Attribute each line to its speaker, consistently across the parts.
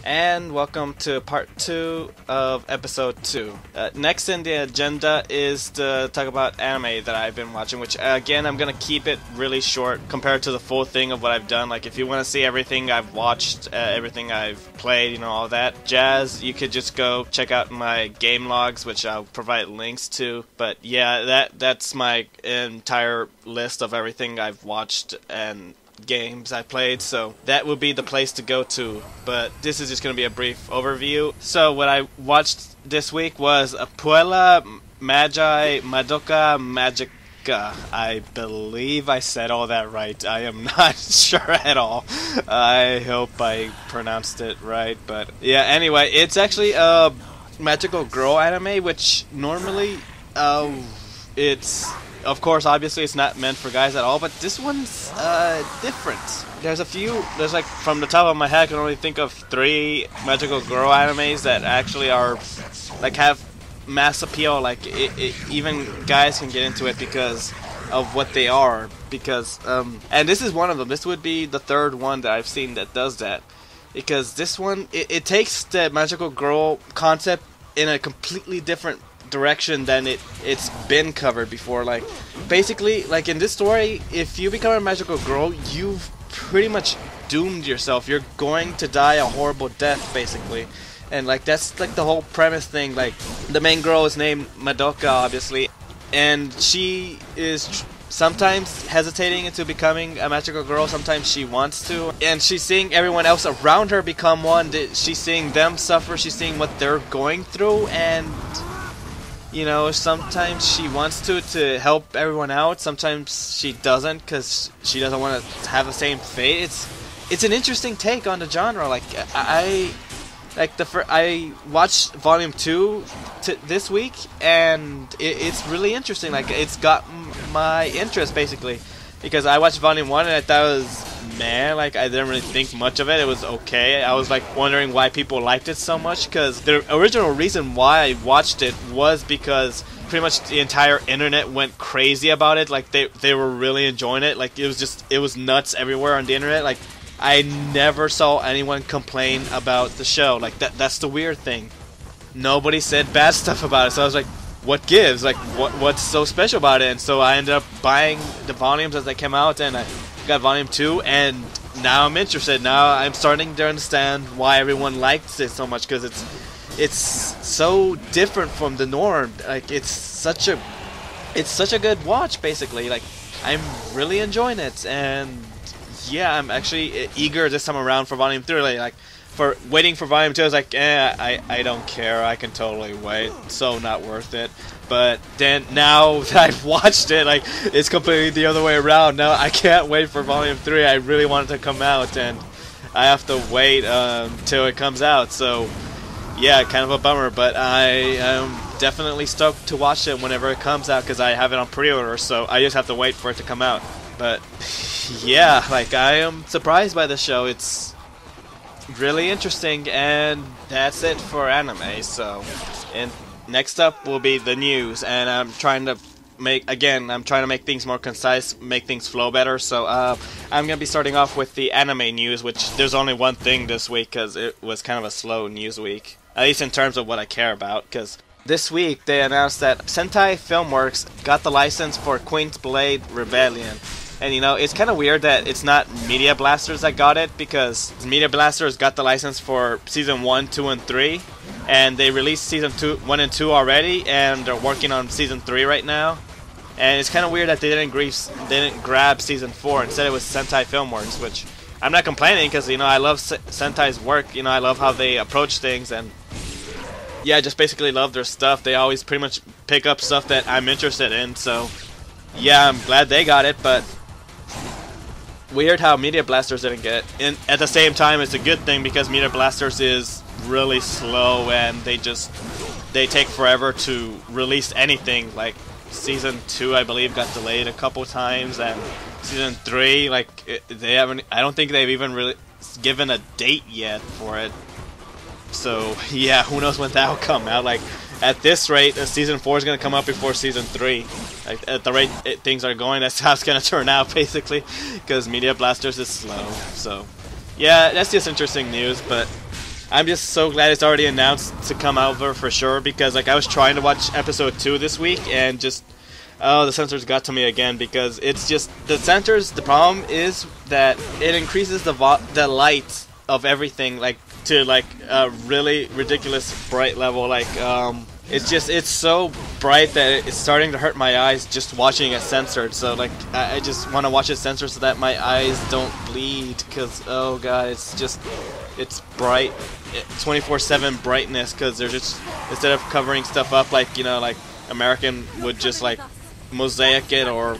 Speaker 1: and welcome to part 2 of episode 2. Next in the agenda is to talk about anime that I've been watching, which again I'm gonna keep it really short compared to the full thing of what I've done. Like if you want to see everything I've watched, everything I've played, you know, all that jazz, you could just go check out my game logs, which I'll provide links to. But yeah, that's my entire list of everything I've watched and games I played, so that would be the place to go to. But this is just going to be a brief overview. So what I watched this week was Puella Magi Madoka Magica. I believe I said all that right. I am not sure at all. I hope I pronounced it right, but yeah, anyway, it's actually a magical girl anime, which normally it's, of course, obviously it's not meant for guys at all, but this one's different. There's like, from the top of my head, I can only think of 3 magical girl animes that actually are, like, have mass appeal. Like, even guys can get into it because of what they are. Because, and this is one of them. This would be the 3rd one that I've seen that does that. Because this one, it takes the magical girl concept in a completely different direction than it's been covered before. Like, basically, like in this story, if you become a magical girl, you've pretty much doomed yourself. You're going to die a horrible death, basically. And like that's like the whole premise thing. Like, the main girl is named Madoka, obviously, and she is sometimes hesitating into becoming a magical girl, sometimes she wants to, and she's seeing everyone else around her become one. She's seeing them suffer, she's seeing what they're going through, and you know, sometimes she wants to help everyone out, sometimes she doesn't because she doesn't want to have the same fate. It's an interesting take on the genre. Like, I watched Volume 2 this week, and it's really interesting. Like, it's got my interest, basically, because I watched Volume 1 and I thought it was, man, like, I didn't really think much of it. It was okay. I was like wondering why people liked it so much, because the original reason why I watched it was because pretty much the entire internet went crazy about it. Like, they were really enjoying it. Like, it was nuts everywhere on the internet. Like, I never saw anyone complain about the show. Like, that's the weird thing. Nobody said bad stuff about it. So I was like, what gives? Like, what's so special about it? And so I ended up buying the volumes as they came out, and I got Volume 2, and now I'm interested. Now I'm starting to understand why everyone likes it so much, because it's so different from the norm. Like, it's such a good watch, basically. Like, I'm really enjoying it, and yeah, I'm actually eager this time around for Volume 3. Like, for waiting for Volume 2, I was like, I don't care, I can totally wait, so not worth it. But then, now that I've watched it, like, it's completely the other way around. Now I can't wait for Volume 3. I really want it to come out, and I have to wait till it comes out. So, yeah, kind of a bummer, but I am definitely stoked to watch it whenever it comes out, because I have it on pre-order, so I just have to wait for it to come out. But yeah, like, I am surprised by the show. It's really interesting, and that's it for anime. So, and next up will be the news, and I'm trying to make things more concise, make things flow better. So I'm gonna be starting off with the anime news, which there's only one thing this week because it was kind of a slow news week, at least in terms of what I care about. Because this week they announced that Sentai Filmworks got the license for Queen's Blade Rebellion. And, you know, it's kind of weird that it's not Media Blasters that got it, because Media Blasters got the license for Season 1, 2, and 3, and they released Season 1 and 2 already, and they're working on Season 3 right now. And it's kind of weird that they didn't grab Season 4, instead it was Sentai Filmworks, which I'm not complaining, because, you know, I love Sentai's work. You know, I love how they approach things, and yeah, I just basically love their stuff. They always pretty much pick up stuff that I'm interested in, so yeah, I'm glad they got it. But weird how Media Blasters didn't get it. And at the same time, it's a good thing, because Media Blasters is really slow, and they take forever to release anything. Like, Season 2, I believe, got delayed a couple times, and Season 3, like, I don't think they've even really given a date yet for it. So yeah, who knows when that will come out. Like, at this rate, Season 4 is going to come out before Season 3. Like, at the rate things are going, that's how it's going to turn out, basically, because Media Blasters is slow. So, yeah, that's just interesting news, but I'm just so glad it's already announced to come over for sure, because like I was trying to watch episode 2 this week and just the censors got to me again, because it's just the censors. The problem is that it increases the light of everything like to like a really ridiculous bright level. Like it's so bright that it's starting to hurt my eyes just watching it censored. So like I just want to watch it censored so that my eyes don't bleed, because oh god, it's bright, 24/7 brightness, because they're just, instead of covering stuff up like, you know, like American would just like mosaic it or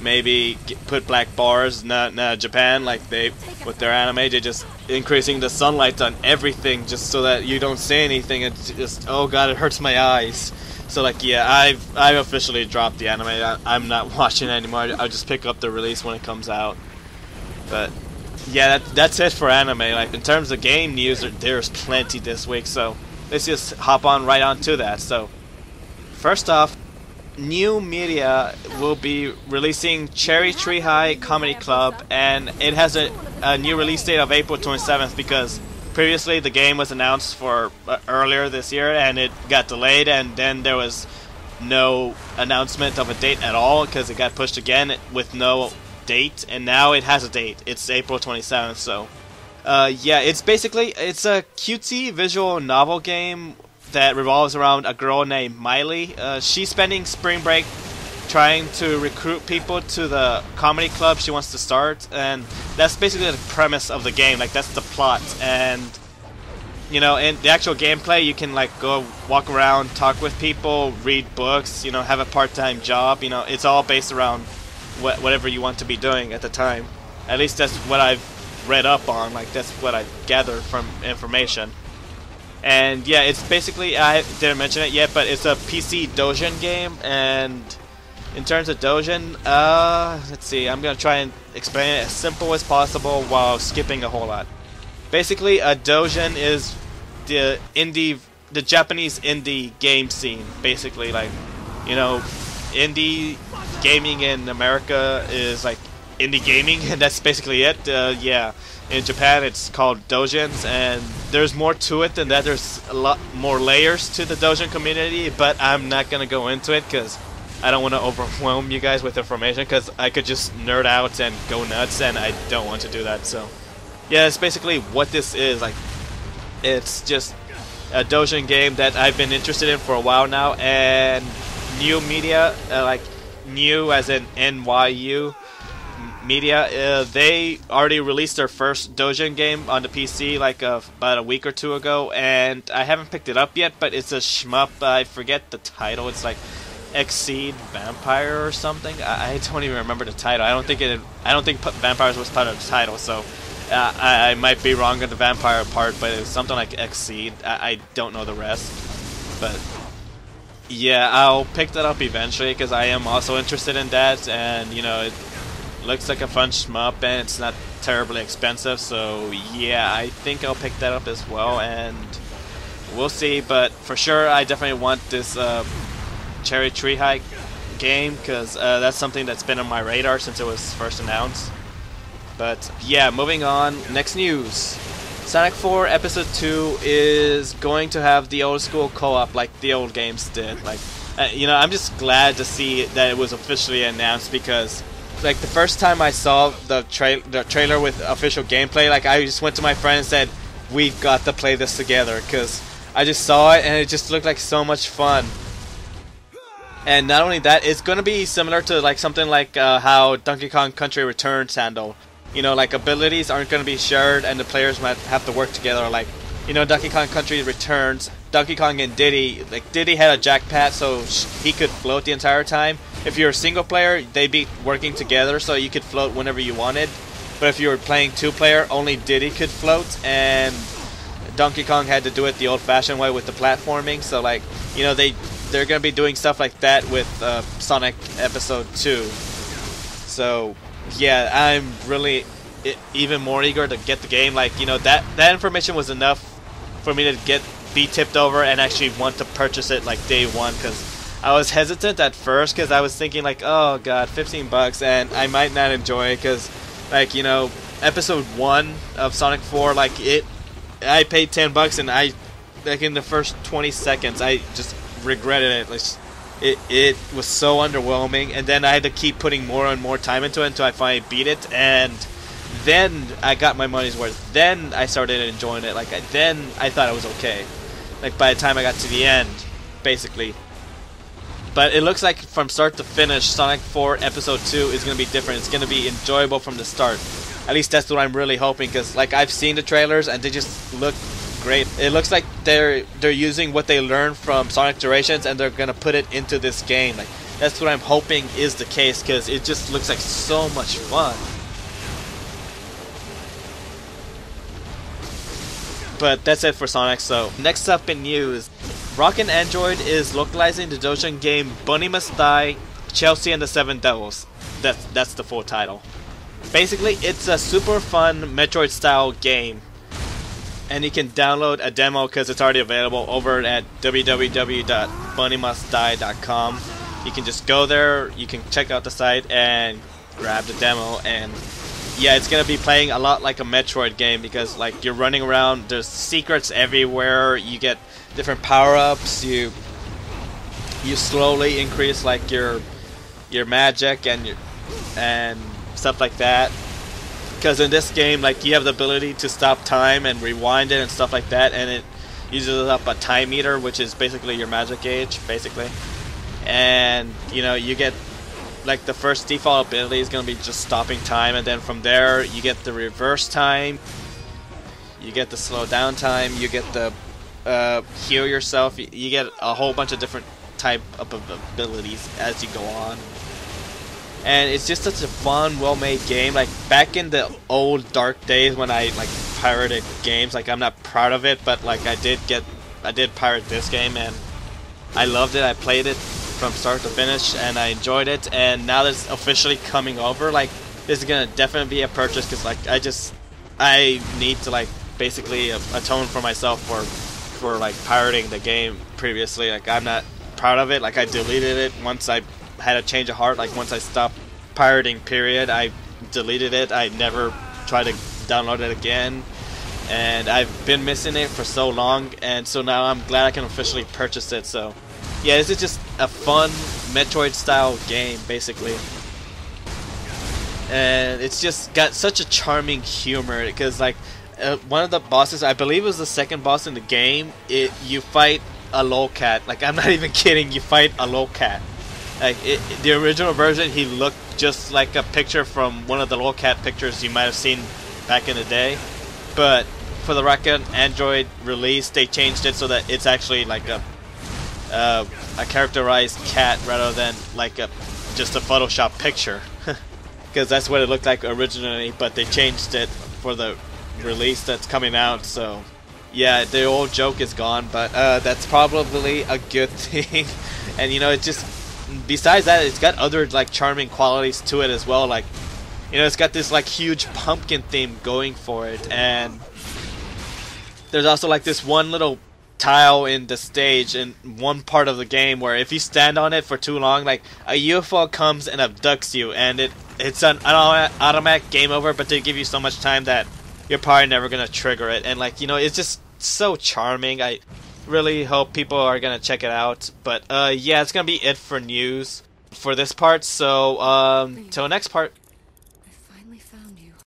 Speaker 1: maybe put black bars. Not Japan, like they with their anime, they just increasing the sunlight on everything just so that you don't see anything. It's just, oh god, it hurts my eyes. So like yeah, I've officially dropped the anime. I'm not watching it anymore. I'll just pick up the release when it comes out. But yeah, that's it for anime. Like in terms of game news, there's plenty this week. So let's just hop on right on to that. So first off, New Media will be releasing Cherry Tree High Comedy Club, and it has a new release date of April 27th, because previously the game was announced for earlier this year and it got delayed, and then there was no announcement of a date at all because it got pushed again with no date, and now it has a date. It's April 27th. So yeah, it's a cutesy visual novel game that revolves around a girl named Miley. She's spending spring break trying to recruit people to the comedy club she wants to start, and that's basically the premise of the game. Like that's the plot, and you know, in the actual gameplay, you can like go walk around, talk with people, read books, you know, have a part-time job. You know, it's all based around whatever you want to be doing at the time. At least that's what I've read up on. Like that's what I gathered from information. And yeah, it's basically, I didn't mention it yet, but it's a PC doujin game. And in terms of doujin, let's see, I'm gonna try and explain it as simple as possible while skipping a whole lot. Basically, a doujin is the Japanese indie game scene. Basically, like, you know, indie gaming in America is like indie gaming, and that's basically it. Yeah. In Japan, it's called doujins, and there's more to it than that. There's a lot more layers to the doujin community, but I'm not going to go into it because I don't want to overwhelm you guys with information, because I could just nerd out and go nuts, and I don't want to do that. So, yeah, it's basically what this is. Like, it's just a doujin game that I've been interested in for a while now, and New Media, like new as in NYU, Media, they already released their first doujin game on the PC like about a week or two ago, and I haven't picked it up yet, but it's a shmup. I forget the title. It's like Exceed Vampire or something. I don't even remember the title. I don't think Vampires was part of the title, so I might be wrong on the vampire part, but it was something like Exceed. I don't know the rest, but yeah, I'll pick that up eventually because I am also interested in that, and you know, it looks like a fun shmup, and it's not terribly expensive, so yeah, I think I'll pick that up as well, and we'll see. But for sure, I definitely want this Cherry Tree High game, because that's something that's been on my radar since it was first announced. But yeah, moving on, next news. Sonic 4 Episode 2 is going to have the old school co-op like the old games did. Like, you know, I'm just glad to see that it was officially announced, because like the first time I saw the trailer with official gameplay, like I just went to my friend and said, we've got to play this together, because I just saw it and it just looked like so much fun. And not only that, it's going to be similar to like something like how Donkey Kong Country Returns handle. You know, like abilities aren't going to be shared and the players might have to work together. Like, you know, Donkey Kong Country Returns, Donkey Kong and Diddy, like Diddy had a jackpad so he could float the entire time. If you're a single player, they'd be working together so you could float whenever you wanted. But if you were playing two-player, only Diddy could float, and Donkey Kong had to do it the old-fashioned way with the platforming. So, like, you know, they're going to be doing stuff like that with Sonic Episode 2. So, yeah, I'm really even more eager to get the game. Like, you know, that information was enough for me to be tipped over and actually want to purchase it like day one, because I was hesitant at first because I was thinking like, oh god, $15 and I might not enjoy it, because like, you know, episode 1 of Sonic 4, like it I paid $10 and I, like in the first 20 seconds, I just regretted it. Like, it was so underwhelming, and then I had to keep putting more and more time into it until I finally beat it, and then I got my money's worth. Then I started enjoying it. Like, then I thought it was okay. Like, by the time I got to the end, basically. But it looks like from start to finish, Sonic 4 Episode 2 is going to be different. It's going to be enjoyable from the start. At least that's what I'm really hoping, because like I've seen the trailers and they just look great. It looks like they're using what they learned from Sonic Generations and they're going to put it into this game. Like, that's what I'm hoping is the case, because it just looks like so much fun. But that's it for Sonic. So next up in news, Rockin' Android is localizing the Dojin game Bunny Must Die, Chelsea and the Seven Devils. That's the full title. Basically, it's a super fun Metroid style game, and you can download a demo because it's already available over at www.bunnymustdie.com. You can just go there, you can check out the site and grab the demo, and yeah, it's gonna be playing a lot like a Metroid game, because like you're running around, there's secrets everywhere, you get different power-ups, you slowly increase like your magic and stuff like that. Because in this game, like, you have the ability to stop time and rewind it and stuff like that, and it uses up a time meter, which is basically your magic gauge, basically. And you know, you get like the first default ability is gonna be just stopping time, and then from there you get the reverse time, you get the slow down time, you get the heal yourself, you get a whole bunch of different type of abilities as you go on. And it's just such a fun, well-made game. Like, back in the old dark days when I like pirated games, like, I'm not proud of it, but like I did pirate this game and I loved it. I played it from start to finish and I enjoyed it, and now that it's officially coming over, like, this is gonna definitely be a purchase, because like I need to like basically atone for myself for like pirating the game previously. Like, I'm not proud of it. Like, I deleted it once I had a change of heart. Like, once I stopped pirating, period, I deleted it. I never tried to download it again, and I've been missing it for so long, and so now I'm glad I can officially purchase it. So yeah, this is just a fun Metroid style game, basically, and it's just got such a charming humor, because like one of the bosses, I believe it was the second boss in the game, you fight a lolcat. Like, I'm not even kidding, you fight a lolcat. Like, the original version, he looked just like a picture from one of the lolcat pictures you might have seen back in the day. But for the Rockin' Android release, they changed it so that it's actually like a characterized cat rather than like just a Photoshop picture. Because that's what it looked like originally, but they changed it for the release that's coming out. So yeah, the old joke is gone, but that's probably a good thing. And you know, it just, besides that, it's got other like charming qualities to it as well. Like, you know, it's got this like huge pumpkin theme going for it, and there's also like this one little tile in the stage in one part of the game where if you stand on it for too long, like, a UFO comes and abducts you, and it's an automatic game over, but they give you so much time that you're probably never gonna trigger it. And like, you know, it's just so charming. I really hope people are gonna check it out. But yeah, it's gonna be it for news for this part. So till next part.